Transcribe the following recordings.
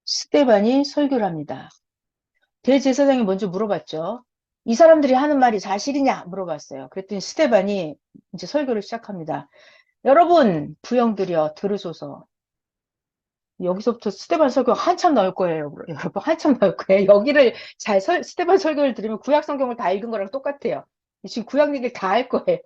스테반이 설교를 합니다. 대제사장이 먼저 물어봤죠. 이 사람들이 하는 말이 사실이냐 물어봤어요. 그랬더니 스테반이 이제 설교를 시작합니다. 여러분 부형들이여 들으소서. 여기서부터 스테반 설교 한참 나올 거예요. 여러분 한참 나올 거예요. 여기를 스테반 설교를 들으면 구약 성경을 다 읽은 거랑 똑같아요. 지금 구약 얘기를 다 할 거예요.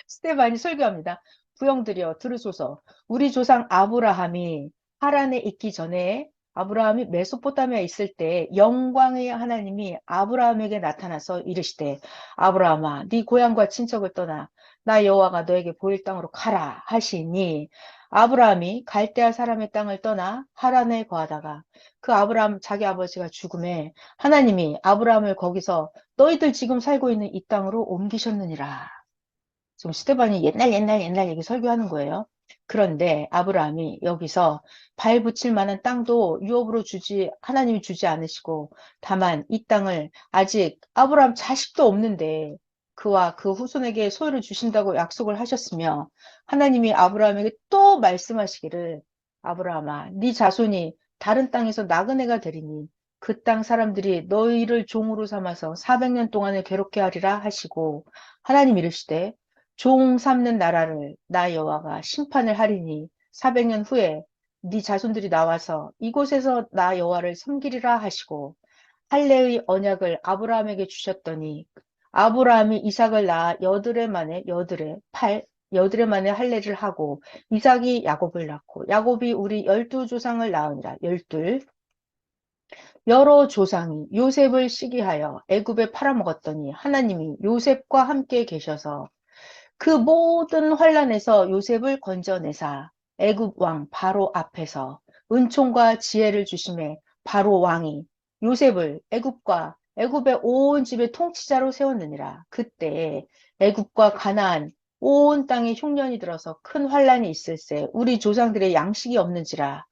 스테반이 설교합니다. 부형들이여 들으소서. 우리 조상 아브라함이 하란에 있기 전에 아브라함이 메소포타미아에 있을 때 영광의 하나님이 아브라함에게 나타나서 이르시되 아브라함아 네 고향과 친척을 떠나 나 여호와가 너에게 보일 땅으로 가라 하시니 아브라함이 갈대아 사람의 땅을 떠나 하란에 거하다가 그 아브라함 자기 아버지가 죽음에 하나님이 아브라함을 거기서 너희들 지금 살고 있는 이 땅으로 옮기셨느니라. 지금 스테반이 옛날 얘기 설교하는 거예요. 그런데 아브라함이 여기서 발 붙일 만한 땅도 유업으로 하나님이 주지 않으시고 다만 이 땅을 아직 아브라함 자식도 없는데 그와 그 후손에게 소유를 주신다고 약속을 하셨으며 하나님이 아브라함에게 또 말씀하시기를 아브라함아 네 자손이 다른 땅에서 나그네가 되리니 그 땅 사람들이 너희를 종으로 삼아서 400년 동안을 괴롭게 하리라 하시고 하나님 이르시되 종 삼는 나라를 나 여호와가 심판을 하리니 400년 후에 네 자손들이 나와서 이곳에서 나 여호와를 섬기리라 하시고 할례의 언약을 아브라함에게 주셨더니 아브라함이 이삭을 낳아 여드레 만에 할례를 하고 이삭이 야곱을 낳고 야곱이 우리 12조상을 낳으니라 열둘 여러 조상이 요셉을 시기하여 애굽에 팔아먹었더니 하나님이 요셉과 함께 계셔서 그 모든 환란에서 요셉을 건져내사 애굽 왕 바로 앞에서 은총과 지혜를 주심에 바로 왕이 요셉을 애굽과 애굽의 온 집의 통치자로 세웠느니라. 그때 애굽과 가나안 온 땅에 흉년이 들어서 큰 환란이 있을세 우리 조상들의 양식이 없는지라.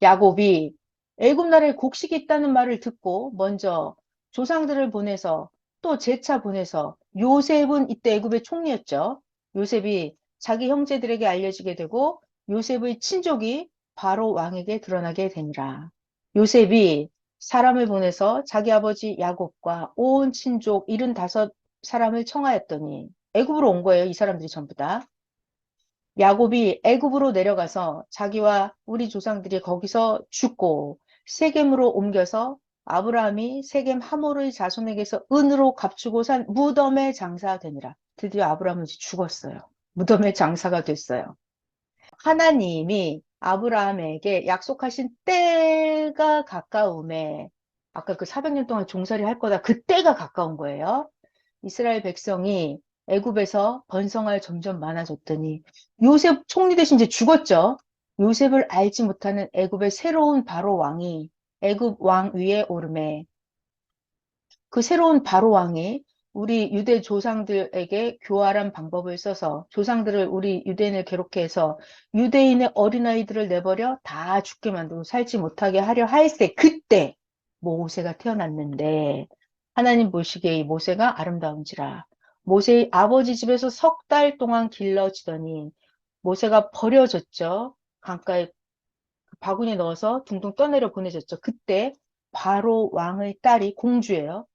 야곱이 애굽 나라에 곡식이 있다는 말을 듣고 먼저 조상들을 보내서 또 제차 보내서 요셉은 이때 애굽의 총리였죠. 요셉이 자기 형제들에게 알려지게 되고 요셉의 친족이 바로 왕에게 드러나게 되니라. 요셉이 사람을 보내서 자기 아버지 야곱과 온 친족 75사람을 청하였더니 애굽으로 온 거예요. 이 사람들이 전부 다. 야곱이 애굽으로 내려가서 자기와 우리 조상들이 거기서 죽고 세겜으로 옮겨서 아브라함이 세겜 하몰의 자손에게서 은으로 값주고 산 무덤의 장사가 되니라. 드디어 아브라함은 이제 죽었어요. 무덤의 장사가 됐어요. 하나님이 아브라함에게 약속하신 때가 가까움에 아까 그 400년 동안 종살이 할 거다. 그 때가 가까운 거예요. 이스라엘 백성이 애굽에서 번성할 점점 많아졌더니 요셉 총리 대신 이제 죽었죠. 요셉을 알지 못하는 애굽의 새로운 바로 왕이 애굽 왕 위에 오르매 그 새로운 바로 왕이 우리 유대 조상들에게 교활한 방법을 써서 조상들을 우리 유대인을 괴롭게 해서 유대인의 어린아이들을 내버려 다 죽게 만들고 살지 못하게 하려 할세 그때 모세가 태어났는데 하나님 보시기에 이 모세가 아름다운지라 모세의 아버지 집에서 석 달 동안 길러지더니 모세가 버려졌죠. 강가에 바구니에 넣어서 둥둥 떠내려 보내졌죠. 그때 바로 왕의 딸이 공주예요.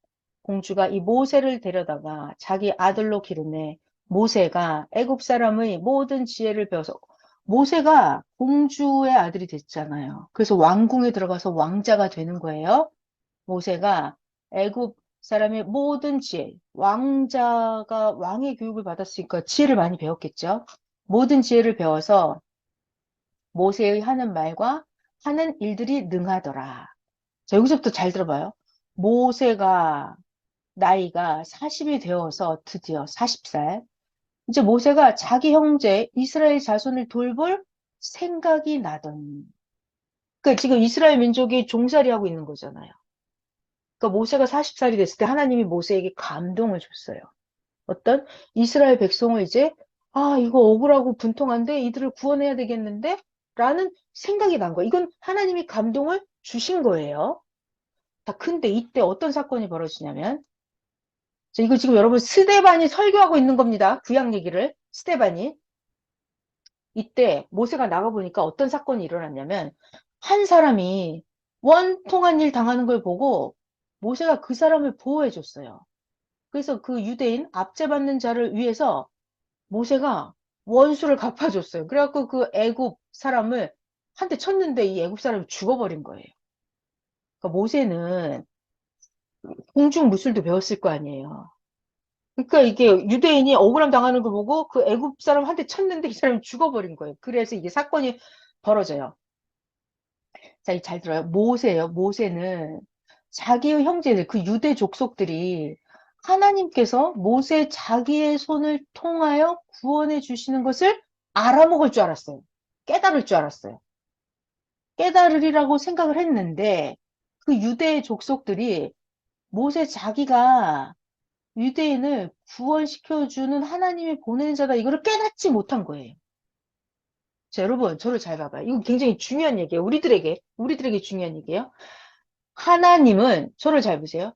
공주가 이 모세를 데려다가 자기 아들로 기르네. 모세가 애굽 사람의 모든 지혜를 배워서 모세가 공주의 아들이 됐잖아요. 그래서 왕궁에 들어가서 왕자가 되는 거예요. 모세가 애굽 사람의 모든 지혜, 왕자가 왕의 교육을 받았으니까 지혜를 많이 배웠겠죠. 모든 지혜를 배워서 모세의 하는 말과 하는 일들이 능하더라. 자, 여기서부터 잘 들어봐요. 모세가 나이가 40이 되어서 드디어 40살. 이제 모세가 자기 형제 이스라엘 자손을 돌볼 생각이 나더니. 그러니까 지금 이스라엘 민족이 종살이 하고 있는 거잖아요. 그러니까 모세가 40살이 됐을 때 하나님이 모세에게 감동을 줬어요. 어떤 이스라엘 백성을 이제 이거 억울하고 분통한데 이들을 구원해야 되겠는데? 라는 생각이 난 거예요. 이건 하나님이 감동을 주신 거예요. 자, 근데 이때 어떤 사건이 벌어지냐면 자, 이거 지금 여러분 스데반이 설교하고 있는 겁니다. 구약 얘기를 스데반이 이때 모세가 나가보니까 어떤 사건이 일어났냐면 한 사람이 원통한 일 당하는 걸 보고 모세가 그 사람을 보호해 줬어요. 그래서 그 유대인 압제받는 자를 위해서 모세가 원수를 갚아줬어요. 그래갖고 그 애굽 사람을 한 대 쳤는데 이 애굽 사람이 죽어버린 거예요. 그러니까 모세는 공중 무술도 배웠을 거 아니에요. 그러니까 이게 유대인이 억울함 당하는 걸 보고 그 애굽 사람 한 대 쳤는데 이 사람이 죽어버린 거예요. 그래서 이게 사건이 벌어져요. 자, 이 잘 들어요. 모세요. 모세는 자기의 형제들, 그 유대 족속들이 하나님께서 모세 자기의 손을 통하여 구원해 주시는 것을 알아먹을 줄 알았어요. 깨달을 줄 알았어요. 깨달으리라고 생각을 했는데 그 유대 족속들이 모세 자기가 유대인을 구원시켜주는 하나님이 보낸 자다. 이거를 깨닫지 못한 거예요. 자, 여러분, 저를 잘 봐봐요. 이거 굉장히 중요한 얘기예요. 우리들에게 중요한 얘기예요. 하나님은, 저를 잘 보세요.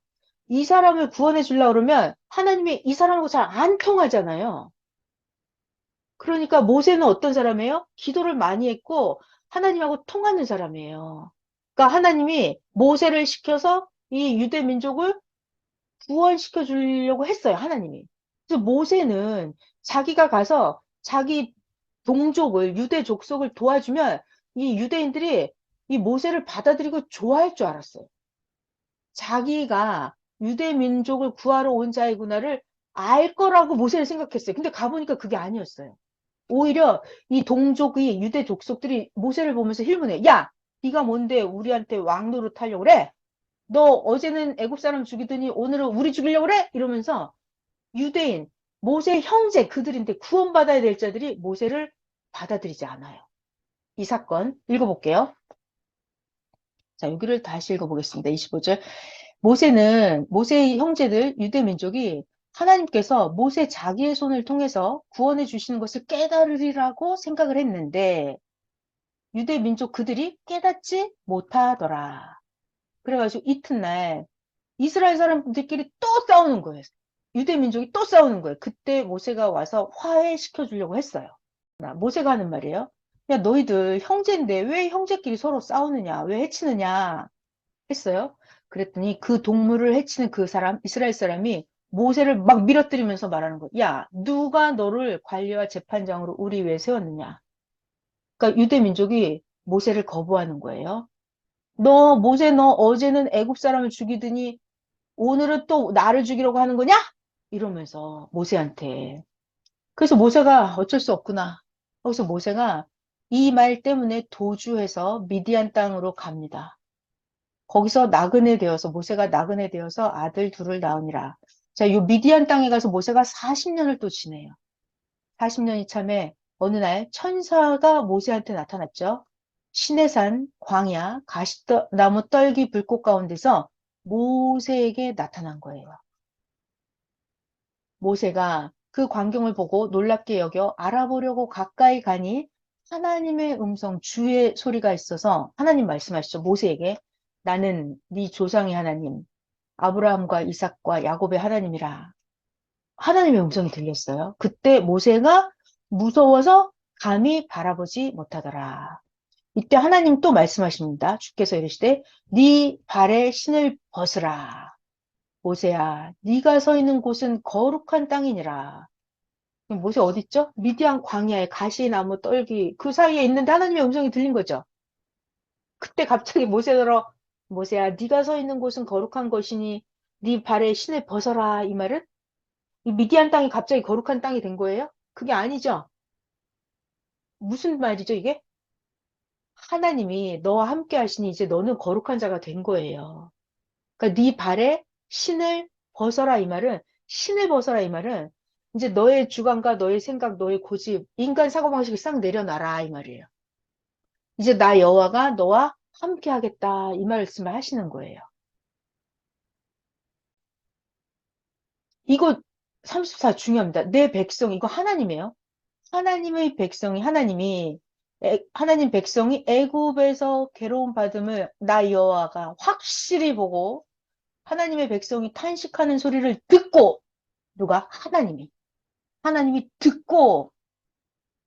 이 사람을 구원해 주려고 그러면 하나님이 이 사람하고 잘 안 통하잖아요. 그러니까 모세는 어떤 사람이에요? 기도를 많이 했고 하나님하고 통하는 사람이에요. 그러니까 하나님이 모세를 시켜서 이 유대 민족을 구원시켜 주려고 했어요, 하나님이. 그래서 모세는 자기가 가서 자기 동족을, 유대 족속을 도와주면 이 유대인들이 이 모세를 받아들이고 좋아할 줄 알았어요. 자기가 유대 민족을 구하러 온 자이구나를 알 거라고 모세는 생각했어요. 근데 가보니까 그게 아니었어요. 오히려 이 동족의 유대 족속들이 모세를 보면서 힐문해. 야, 네가 뭔데 우리한테 왕 노릇하려고 그래? 너 어제는 애굽 사람 죽이더니 오늘은 우리 죽이려고 그래? 이러면서 유대인, 모세 형제 그들인데 구원받아야 될 자들이 모세를 받아들이지 않아요. 이 사건 읽어볼게요. 자, 여기를 다시 읽어보겠습니다. 25절. 모세는 모세의 형제들 유대 민족이 하나님께서 모세 자기의 손을 통해서 구원해 주시는 것을 깨달으리라고 생각을 했는데 유대 민족 그들이 깨닫지 못하더라. 그래가지고 이튿날 이스라엘 사람들끼리 또 싸우는 거예요. 유대 민족이 또 싸우는 거예요. 그때 모세가 와서 화해시켜 주려고 했어요. 모세가 하는 말이에요. 야, 너희들 형제인데 왜 형제끼리 서로 싸우느냐? 왜 해치느냐? 했어요. 그랬더니 그 동물을 해치는 그 사람, 이스라엘 사람이 모세를 막 밀어뜨리면서 말하는 거예요. 야, 누가 너를 관리와 재판장으로 우리 위에 세웠느냐? 그러니까 유대 민족이 모세를 거부하는 거예요. 모세, 너 어제는 애굽 사람을 죽이더니 오늘은 또 나를 죽이려고 하는 거냐? 이러면서 모세한테. 그래서 모세가 어쩔 수 없구나. 그래서 모세가 이 말 때문에 도주해서 미디안 땅으로 갑니다. 거기서 나그네 되어서 모세가 나그네 되어서 아들 둘을 낳으니라. 자, 요 미디안 땅에 가서 모세가 40년을 또 지내요. 40년이 참에 어느 날 천사가 모세한테 나타났죠. 시내산 광야 가시나무 떨기 불꽃 가운데서 모세에게 나타난 거예요. 모세가 그 광경을 보고 놀랍게 여겨 알아보려고 가까이 가니 하나님의 음성 주의 소리가 있어서 하나님 말씀하시죠. 모세에게 나는 네 조상의 하나님 아브라함과 이삭과 야곱의 하나님이라. 하나님의 음성이 들렸어요. 그때 모세가 무서워서 감히 바라보지 못하더라. 이때 하나님 또 말씀하십니다. 주께서 이르시되 네 발에 신을 벗으라. 모세야, 네가 서 있는 곳은 거룩한 땅이니라. 모세 어디 있죠? 미디안 광야에 가시나무 떨기 그 사이에 있는데 하나님의 음성이 들린 거죠. 그때 갑자기 모세더러 모세야, 네가 서 있는 곳은 거룩한 것이니 네 발에 신을 벗어라. 이 말은 이 미디안 땅이 갑자기 거룩한 땅이 된 거예요? 그게 아니죠. 무슨 말이죠, 이게? 하나님이 너와 함께 하시니 이제 너는 거룩한 자가 된 거예요. 그러니까 네 발에 신을 벗어라 이 말은 신을 벗어라 이 말은 이제 너의 주관과 너의 생각, 너의 고집, 인간 사고방식을 싹 내려놔라 이 말이에요. 이제 나 여호와가 너와 함께 하겠다 이 말씀을 하시는 거예요. 이거 34 중요합니다. 내 백성 이거 하나님이에요. 하나님의 백성이 하나님 백성이 애굽에서 괴로움 받음을 나 여호와가 확실히 보고 하나님의 백성이 탄식하는 소리를 듣고 누가 하나님이 듣고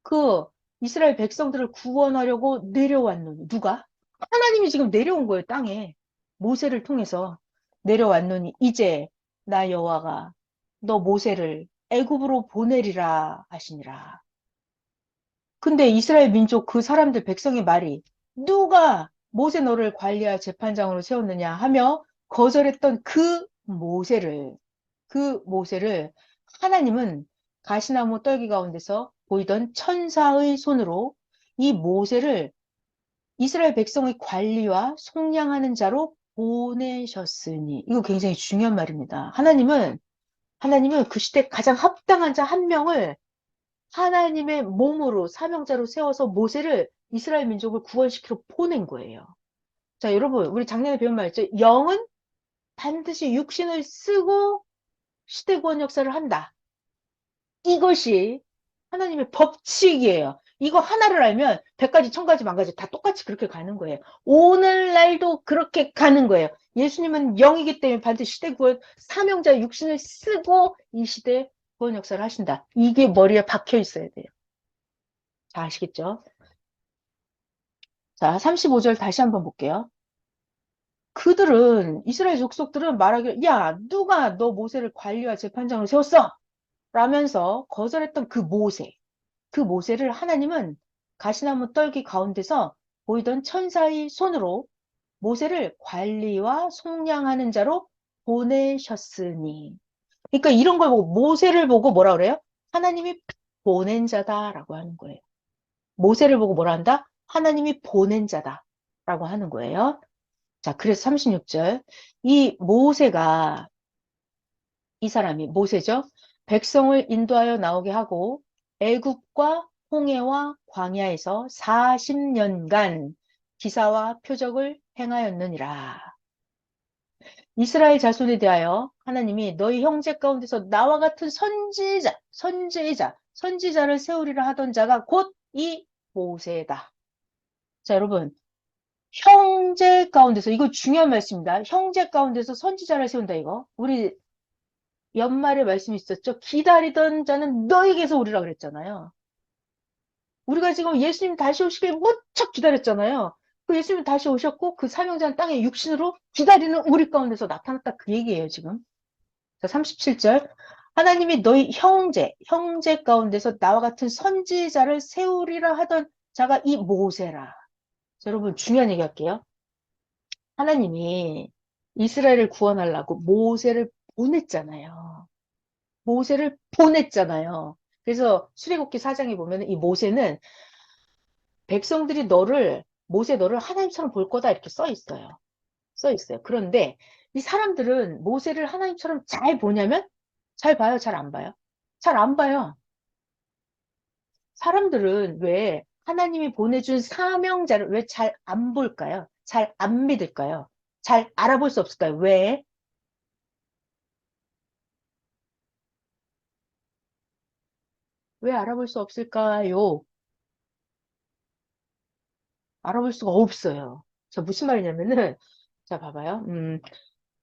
그 이스라엘 백성들을 구원하려고 내려왔노니 누가? 하나님이 지금 내려온 거예요, 땅에. 모세를 통해서 내려왔노니 이제 나 여호와가 너 모세를 애굽으로 보내리라 하시니라. 근데 이스라엘 민족 그 사람들 백성의 말이 누가 모세 너를 관리할 재판장으로 세웠느냐 하며 거절했던 그 모세를 하나님은 가시나무 떨기 가운데서 보이던 천사의 손으로 이 모세를 이스라엘 백성의 관리와 속량하는 자로 보내셨으니 이거 굉장히 중요한 말입니다. 하나님은 그 시대 가장 합당한 자 한 명을 하나님의 몸으로 사명자로 세워서 모세를 이스라엘 민족을 구원시키러 보낸 거예요. 자, 여러분, 우리 작년에 배운 말 있죠? 영은 반드시 육신을 쓰고 시대 구원 역사를 한다. 이것이 하나님의 법칙이에요. 이거 하나를 알면 100가지, 1000가지, 만가지 다 똑같이 그렇게 가는 거예요. 오늘날도 그렇게 가는 거예요. 예수님은 영이기 때문에 반드시 시대 구원 사명자 육신을 쓰고 이 시대 구원 역사를 하신다. 이게 머리에 박혀 있어야 돼요. 자, 아시겠죠? 자, 35절 다시 한번 볼게요. 이스라엘 족속들은 말하기를, 야, 누가 너 모세를 관리와 재판장으로 세웠어? 라면서 거절했던 그 모세를 하나님은 가시나무 떨기 가운데서 보이던 천사의 손으로 모세를 관리와 속량하는 자로 보내셨으니. 그러니까 이런 걸 보고, 모세를 보고 뭐라 그래요? 하나님이 보낸 자다라고 하는 거예요. 모세를 보고 뭐라 한다? 하나님이 보낸 자다라고 하는 거예요. 자, 그래서 36절. 이 사람이 모세죠. 백성을 인도하여 나오게 하고 애굽과 홍해와 광야에서 40년간 기사와 표적을 행하였느니라. 이스라엘 자손에 대하여 하나님이 너희 형제 가운데서 나와 같은 선지자를 세우리라 하던 자가 곧 이 모세다. 자, 여러분, 형제 가운데서, 이거 중요한 말씀입니다. 형제 가운데서 선지자를 세운다, 이거. 우리 연말에 말씀이 있었죠. 기다리던 자는 너에게서 오리라 그랬잖아요. 우리가 지금 예수님 다시 오시길 무척 기다렸잖아요. 그 예수님 다시 오셨고 그 사명자는 땅에 육신으로 기다리는 우리 가운데서 나타났다 그 얘기예요, 지금. 자, 37절. 하나님이 너희 형제 가운데서 나와 같은 선지자를 세우리라 하던 자가 이 모세라. 자, 여러분 중요한 얘기 할게요. 하나님이 이스라엘을 구원하려고 모세를 보냈잖아요. 그래서 출애굽기 4장에 보면 이 모세는 백성들이 모세 너를 하나님처럼 볼 거다 이렇게 써 있어요. 써 있어요. 그런데 이 사람들은 모세를 하나님처럼 잘 보냐면 잘 봐요, 잘 안 봐요? 잘 안 봐요. 사람들은 왜 하나님이 보내준 사명자를 왜 잘 안 볼까요? 잘 안 믿을까요? 잘 알아볼 수 없을까요? 왜? 왜 알아볼 수 없을까요? 알아볼 수가 없어요. 자, 무슨 말이냐면은, 자, 봐봐요.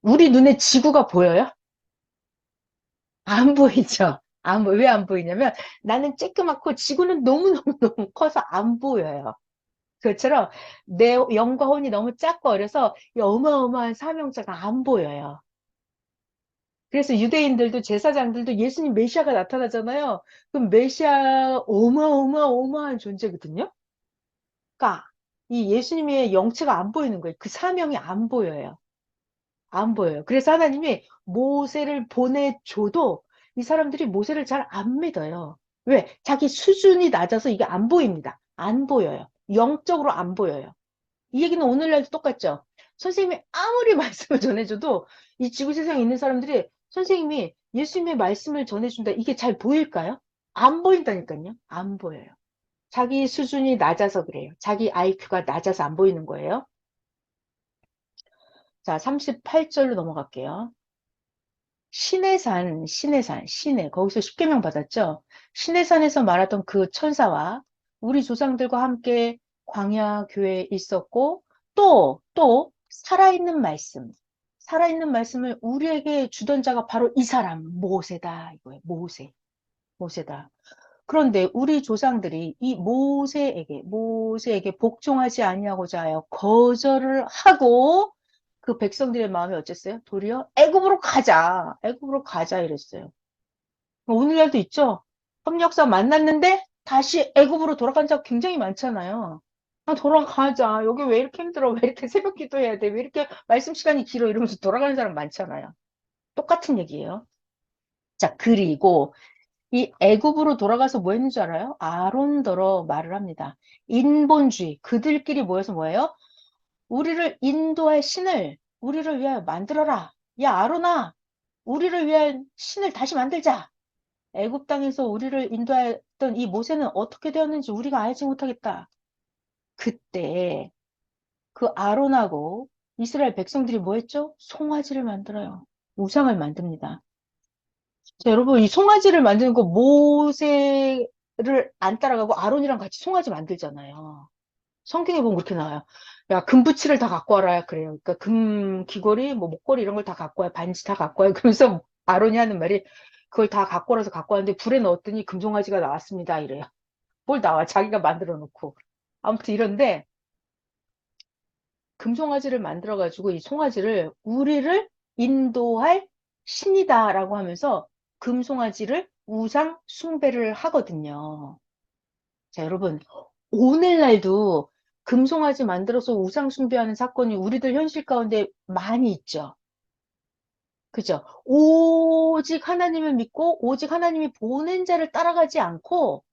우리 눈에 지구가 보여요? 안 보이죠? 왜 안 보이냐면 나는 쬐끄맣고 지구는 너무너무너무 커서 안 보여요. 그것처럼 내 영과 혼이 너무 작고 어려서 이 어마어마한 사명자가 안 보여요. 그래서 유대인들도 제사장들도 예수님 메시아가 나타나잖아요. 그럼 메시아 어마어마한 존재거든요. 그러니까 이 예수님의 영체가 안 보이는 거예요. 그 사명이 안 보여요. 안 보여요. 그래서 하나님이 모세를 보내줘도 이 사람들이 모세를 잘 안 믿어요. 왜? 자기 수준이 낮아서 이게 안 보입니다. 안 보여요. 영적으로 안 보여요. 이 얘기는 오늘날도 똑같죠. 선생님이 아무리 말씀을 전해줘도 이 지구 세상에 있는 사람들이 선생님이 예수님의 말씀을 전해준다. 이게 잘 보일까요? 안 보인다니까요. 안 보여요. 자기 수준이 낮아서 그래요. 자기 IQ가 낮아서 안 보이는 거예요. 자, 38절로 넘어갈게요. 시내, 거기서 십계명 받았죠? 시내산에서 말하던 그 천사와 우리 조상들과 함께 광야 교회에 있었고, 또, 살아있는 말씀을 우리에게 주던 자가 바로 이 사람, 모세다, 이거예요. 모세다. 그런데 우리 조상들이 이 모세에게 복종하지 아니하고자 하여 거절을 하고 그 백성들의 마음이 어쨌어요? 도리어 애굽으로 가자 이랬어요. 오늘날도 있죠. 협력사 만났는데 다시 애굽으로 돌아간 적 굉장히 많잖아요. 아, 돌아가자. 여기 왜 이렇게 힘들어? 왜 이렇게 새벽 기도해야 돼? 왜 이렇게 말씀 시간이 길어? 이러면서 돌아가는 사람 많잖아요. 똑같은 얘기예요. 자, 그리고 이 애굽으로 돌아가서 뭐 했는 줄 알아요? 아론더러 말을 합니다. 인본주의. 그들끼리 모여서 뭐예요? 우리를 인도할 신을 우리를 위하여 만들어라. 야, 아론아, 우리를 위한 신을 다시 만들자. 애굽 땅에서 우리를 인도했던 이 모세는 어떻게 되었는지 우리가 알지 못하겠다. 그때 그 아론하고 이스라엘 백성들이 뭐 했죠? 송아지를 만들어요. 우상을 만듭니다. 자, 여러분, 이 송아지를 만드는 거 모세를 안 따라가고 아론이랑 같이 송아지 만들잖아요. 성경에 보면 그렇게 나와요. 야, 금부치를 다 갖고 와라. 그래요. 그러니까 금 귀걸이, 뭐 목걸이 이런 걸 다 갖고 와요. 반지 다 갖고 와요. 그러면서 아론이 하는 말이 그걸 다 갖고 와서 갖고 왔는데 불에 넣었더니 금송아지가 나왔습니다. 이래요. 뭘 나와? 자기가 만들어 놓고. 아무튼 이런데 금송아지를 만들어 가지고 이 송아지를 우리를 인도할 신이다라고 하면서 금송아지를 우상 숭배를 하거든요. 자, 여러분, 오늘날도 금송아지 만들어서 우상 숭배하는 사건이 우리들 현실 가운데 많이 있죠. 그죠? 오직 하나님을 믿고 오직 하나님이 보낸 자를 따라가지 않고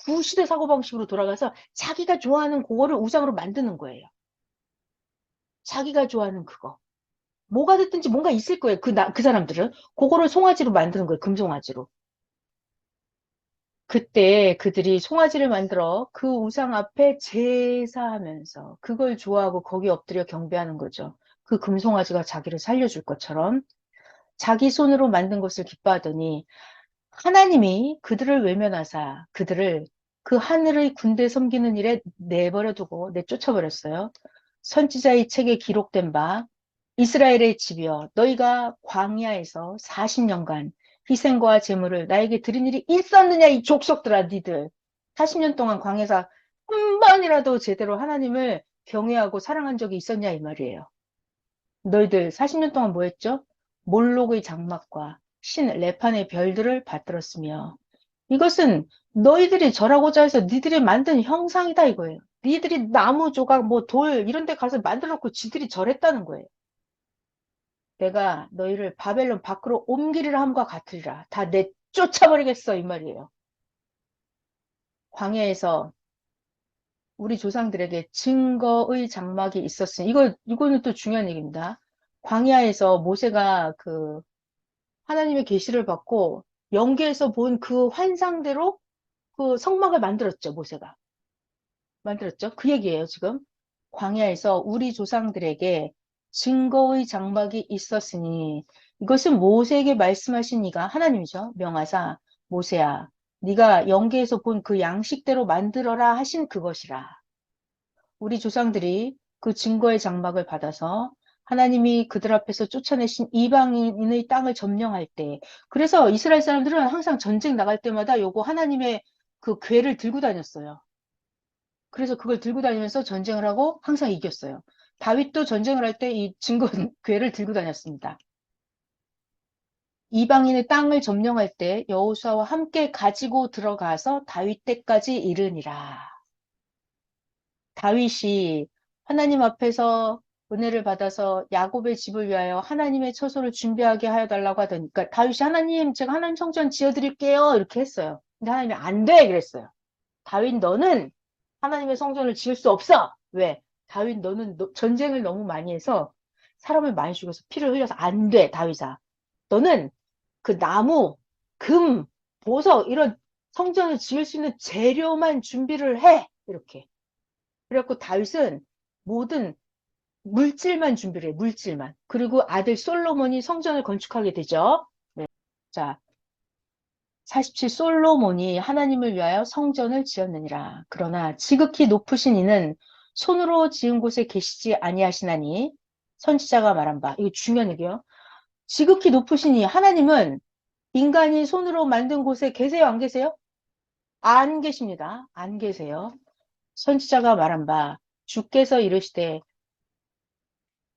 구시대 사고방식으로 돌아가서 자기가 좋아하는 그거를 우상으로 만드는 거예요. 자기가 좋아하는 그거. 뭐가 됐든지 뭔가 있을 거예요. 그 사람들은. 그거를 송아지로 만드는 거예요. 금송아지로. 그때 그들이 송아지를 만들어 그 우상 앞에 제사하면서 그걸 좋아하고 거기 엎드려 경배하는 거죠. 그 금송아지가 자기를 살려줄 것처럼 자기 손으로 만든 것을 기뻐하더니 하나님이 그들을 외면하사 그들을 그 하늘의 군대 섬기는 일에 내버려 두고 내쫓아버렸어요. 선지자의 책에 기록된 바 이스라엘의 집이여 너희가 광야에서 40년간 희생과 제물을 나에게 드린 일이 있었느냐 이 족속들아 니들 40년 동안 광야에서 한 번이라도 제대로 하나님을 경외하고 사랑한 적이 있었냐 이 말이에요. 너희들 40년 동안 뭐 했죠? 몰록의 장막과 신 레판의 별들을 받들었으며 이것은 너희들이 절하고자 해서 니들이 만든 형상이다 이거예요. 니들이 나무 조각 뭐 돌 이런 데 가서 만들어 놓고 지들이 절했다는 거예요. 내가 너희를 바벨론 밖으로 옮기리라 함과 같으리라. 다 내쫓아버리겠어 이 말이에요. 광야에서 우리 조상들에게 증거의 장막이 있었으니 이거는 또 중요한 얘기입니다. 광야에서 모세가 그 하나님의 계시를 받고 영계에서 본 그 환상대로 그 성막을 만들었죠, 모세가. 만들었죠. 그 얘기예요, 지금. 광야에서 우리 조상들에게 증거의 장막이 있었으니 이것은 모세에게 말씀하신 이가 하나님이죠. 명하사 모세야, 네가 영계에서 본 그 양식대로 만들어라 하신 그것이라. 우리 조상들이 그 증거의 장막을 받아서 하나님이 그들 앞에서 쫓아내신 이방인의 땅을 점령할 때, 그래서 이스라엘 사람들은 항상 전쟁 나갈 때마다 요거 하나님의 그 궤를 들고 다녔어요. 그래서 그걸 들고 다니면서 전쟁을 하고 항상 이겼어요. 다윗도 전쟁을 할 때 이 증거 궤를 들고 다녔습니다. 이방인의 땅을 점령할 때 여호수아와 함께 가지고 들어가서 다윗 때까지 이르니라. 다윗이 하나님 앞에서 은혜를 받아서 야곱의 집을 위하여 하나님의 처소를 준비하게 하여 달라고 하더니까 다윗이 하나님 제가 하나님 성전 지어드릴게요 이렇게 했어요. 근데 하나님이 안 돼 그랬어요. 다윗 너는 하나님의 성전을 지을 수 없어. 왜? 다윗 너는 전쟁을 너무 많이 해서 사람을 많이 죽여서 피를 흘려서 안 돼, 다윗아. 너는 그 나무, 금, 보석 이런 성전을 지을 수 있는 재료만 준비를 해. 이렇게. 그래갖고 다윗은 모든 물질만 준비를 해, 물질만. 그리고 아들 솔로몬이 성전을 건축하게 되죠. 네. 자, 47 솔로몬이 하나님을 위하여 성전을 지었느니라. 그러나 지극히 높으신 이는 손으로 지은 곳에 계시지 아니하시나니 선지자가 말한 바, 이거 중요한 얘기예요. 지극히 높으신 이 하나님은 인간이 손으로 만든 곳에 계세요, 안 계세요? 안 계십니다. 안 계세요. 선지자가 말한 바 주께서 이르시되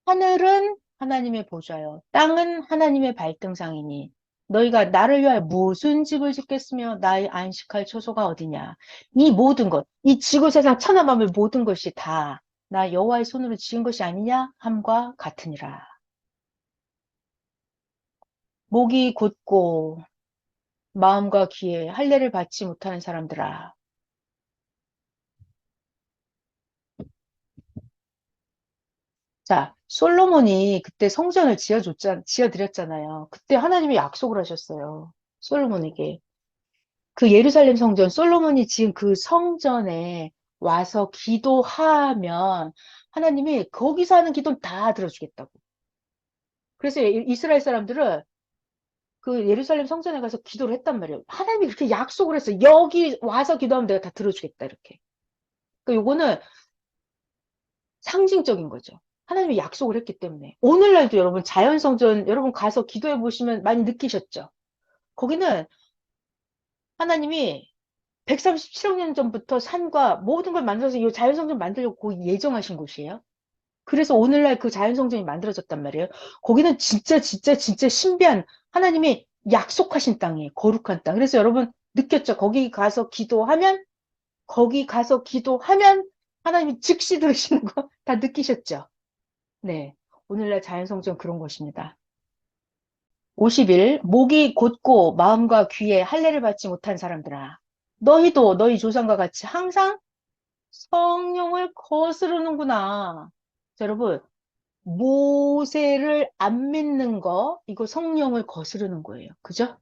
하늘은 하나님의 보좌요 땅은 하나님의 발등상이니 너희가 나를 위하여 무슨 집을 짓겠으며 나의 안식할 처소가 어디냐. 이 모든 것, 이 지구 세상 천하 만물 모든 것이 다 나 여호와의 손으로 지은 것이 아니냐 함과 같으니라. 목이 곧고 마음과 귀에 할례를 받지 못하는 사람들아. 자, 솔로몬이 그때 성전을 지어드렸잖아요. 그때 하나님이 약속을 하셨어요. 솔로몬에게. 그 예루살렘 성전, 솔로몬이 지은 그 성전에 와서 기도하면 하나님이 거기서 하는 기도는 다 들어주겠다고. 그래서 이스라엘 사람들은 그 예루살렘 성전에 가서 기도를 했단 말이에요. 하나님이 그렇게 약속을 했어요. 여기 와서 기도하면 내가 다 들어주겠다, 이렇게. 그러니까 요거는 상징적인 거죠. 하나님이 약속을 했기 때문에. 오늘날도 여러분 자연성전 여러분 가서 기도해 보시면 많이 느끼셨죠? 거기는 하나님이 137억 년 전부터 산과 모든 걸 만들어서 이 자연성전 만들려고 거기 예정하신 곳이에요. 그래서 오늘날 그 자연성전이 만들어졌단 말이에요. 거기는 진짜 신비한 하나님이 약속하신 땅이에요. 거룩한 땅. 그래서 여러분 느꼈죠? 거기 가서 기도하면 하나님이 즉시 들으시는 거 다 느끼셨죠? 네. 오늘날 자연성전 그런 것입니다. 50일, 목이 곧고 마음과 귀에 할례를 받지 못한 사람들아. 너희도 너희 조상과 같이 항상 성령을 거스르는구나. 자, 여러분, 모세를 안 믿는 거, 이거 성령을 거스르는 거예요. 그죠?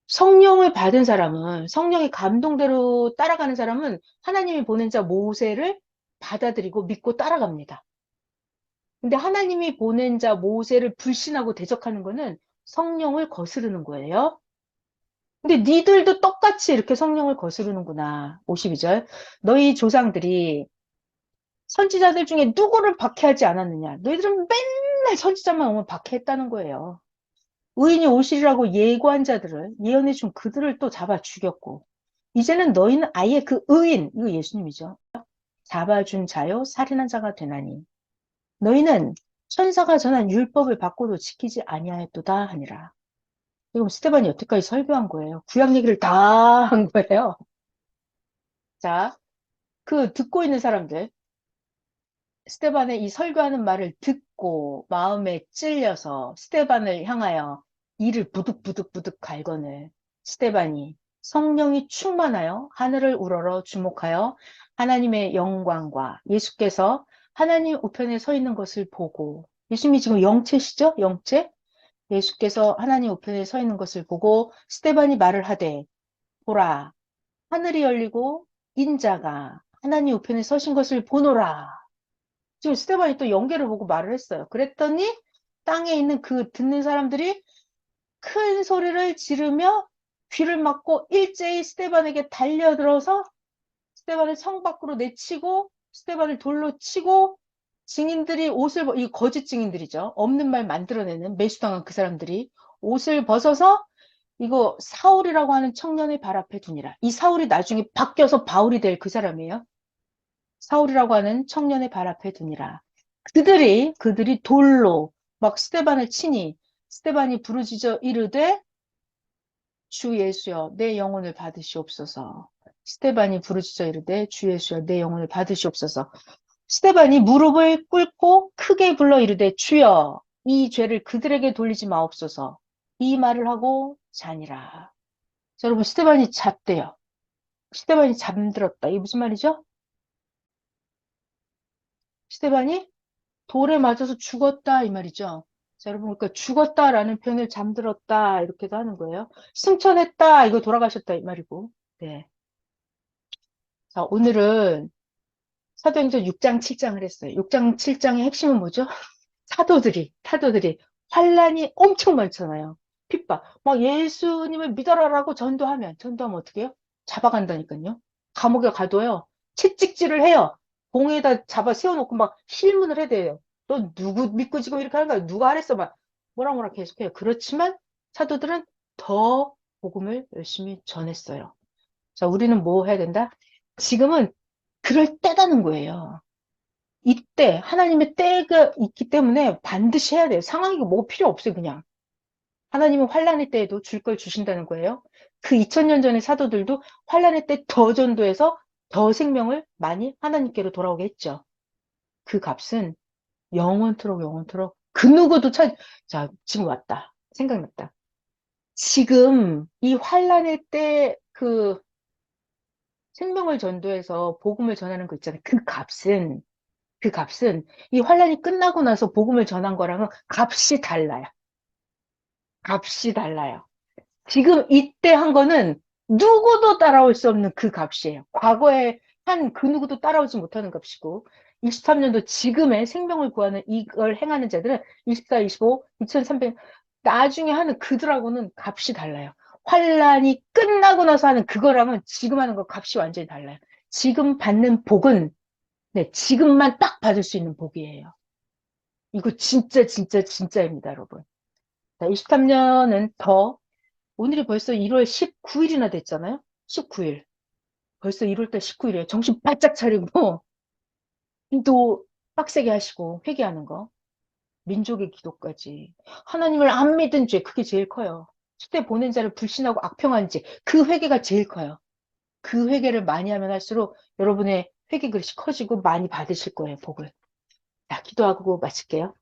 성령을 받은 사람은, 성령의 감동대로 따라가는 사람은 하나님이 보낸 자 모세를 받아들이고 믿고 따라갑니다. 근데 하나님이 보낸 자 모세를 불신하고 대적하는 거는 성령을 거스르는 거예요. 근데 니들도 똑같이 이렇게 성령을 거스르는구나. 52절. 너희 조상들이 선지자들 중에 누구를 박해하지 않았느냐. 너희들은 맨날 선지자만 오면 박해했다는 거예요. 의인이 오시리라고 예고한 자들을 예언해준 그들을 또 잡아 죽였고 이제는 너희는 아예 그 의인, 이거 예수님이죠. 잡아준 자요 살인한 자가 되나니 너희는 천사가 전한 율법을 받고도 지키지 아니하였도다 하니라. 지금 스테반이 여태까지 설교한 거예요. 구약 얘기를 다 한 거예요. 자, 그 듣고 있는 사람들, 스테반의 이 설교하는 말을 듣고 마음에 찔려서 스테반을 향하여 이를 부득부득부득 갈거늘 스테반이 성령이 충만하여 하늘을 우러러 주목하여 하나님의 영광과 예수께서 하나님 우편에 서 있는 것을 보고 예수님이 지금 영체시죠? 영체? 예수께서 하나님 우편에 서 있는 것을 보고 스테반이 말을 하되 보라 하늘이 열리고 인자가 하나님 우편에 서신 것을 보노라. 지금 스테반이 또 영계를 보고 말을 했어요. 그랬더니 땅에 있는 그 듣는 사람들이 큰 소리를 지르며 귀를 막고 일제히 스테반에게 달려들어서 스테반을 성 밖으로 내치고 스테반을 돌로 치고 증인들이 이 거짓 증인들이죠. 없는 말 만들어내는 매수당한 그 사람들이 옷을 벗어서 이거 사울이라고 하는 청년의 발 앞에 두니라. 이 사울이 나중에 바뀌어서 바울이 될 그 사람이에요. 사울이라고 하는 청년의 발 앞에 두니라. 그들이 돌로 막 스테반을 치니 스테반이 부르짖어 이르되 주 예수여 내 영혼을 받으시옵소서. 스테반이 부르짖어 이르되 주 예수여 내 영혼을 받으시옵소서. 스테반이 무릎을 꿇고 크게 불러 이르되 주여 이 죄를 그들에게 돌리지 마옵소서. 이 말을 하고 자니라. 자, 여러분 스테반이 잤대요. 스테반이 잠들었다. 이게 무슨 말이죠? 스테반이 돌에 맞아서 죽었다 이 말이죠. 자, 여러분 그러니까 죽었다라는 표현을 잠들었다 이렇게도 하는 거예요. 승천했다 이거 돌아가셨다 이 말이고. 네. 자, 오늘은 사도행전 6장 7장을 했어요. 6장 7장의 핵심은 뭐죠? 사도들이 환란이 엄청 많잖아요. 핍박. 막 예수님을 믿어라라고 전도하면 어떻게 해요? 잡아간다니까요. 감옥에 가둬요. 채찍질을 해요. 봉에다 잡아 세워놓고 막 실문을 해대요. 너 누구 믿고 지금 이렇게 하는 거야? 누가 하랬어? 막 뭐라 계속해요. 그렇지만 사도들은 더 복음을 열심히 전했어요. 자, 우리는 뭐 해야 된다? 지금은 그럴 때다는 거예요. 이때 하나님의 때가 있기 때문에 반드시 해야 돼요. 상황이 뭐 필요 없어요, 그냥. 하나님은 환란의 때에도 줄 걸 주신다는 거예요. 그 2000년 전의 사도들도 환란의 때 더 전도해서 더 생명을 많이 하나님께로 돌아오게 했죠. 그 값은 영원토록 영원토록 그 누구도 자, 지금 왔다. 생각났다. 지금 이 환란의 때 그 생명을 전도해서 복음을 전하는 거 있잖아요. 그 값은 이 환란이 끝나고 나서 복음을 전한 거랑은 값이 달라요. 값이 달라요. 지금 이때 한 거는 누구도 따라올 수 없는 그 값이에요. 과거에 한 그 누구도 따라오지 못하는 값이고 23년도 지금의 생명을 구하는 이걸 행하는 자들은 24, 25, 2300 나중에 하는 그들하고는 값이 달라요. 환란이 끝나고 나서 하는 그거랑은 지금 하는 거 값이 완전히 달라요. 지금 받는 복은 네, 지금만 딱 받을 수 있는 복이에요. 이거 진짜 진짜 진짜입니다, 여러분. 자, 23년은 더 오늘이 벌써 1월 19일이나 됐잖아요. 19일. 벌써 1월달 19일이에요. 정신 바짝 차리고 또 빡세게 하시고 회개하는 거. 민족의 기도까지. 하나님을 안 믿은 죄 그게 제일 커요. 수대 보낸 자를 불신하고 악평한 죄 그 회개가 제일 커요. 그 회개를 많이 하면 할수록 여러분의 회개 그릇이 커지고 많이 받으실 거예요, 복을. 자, 기도하고 마칠게요.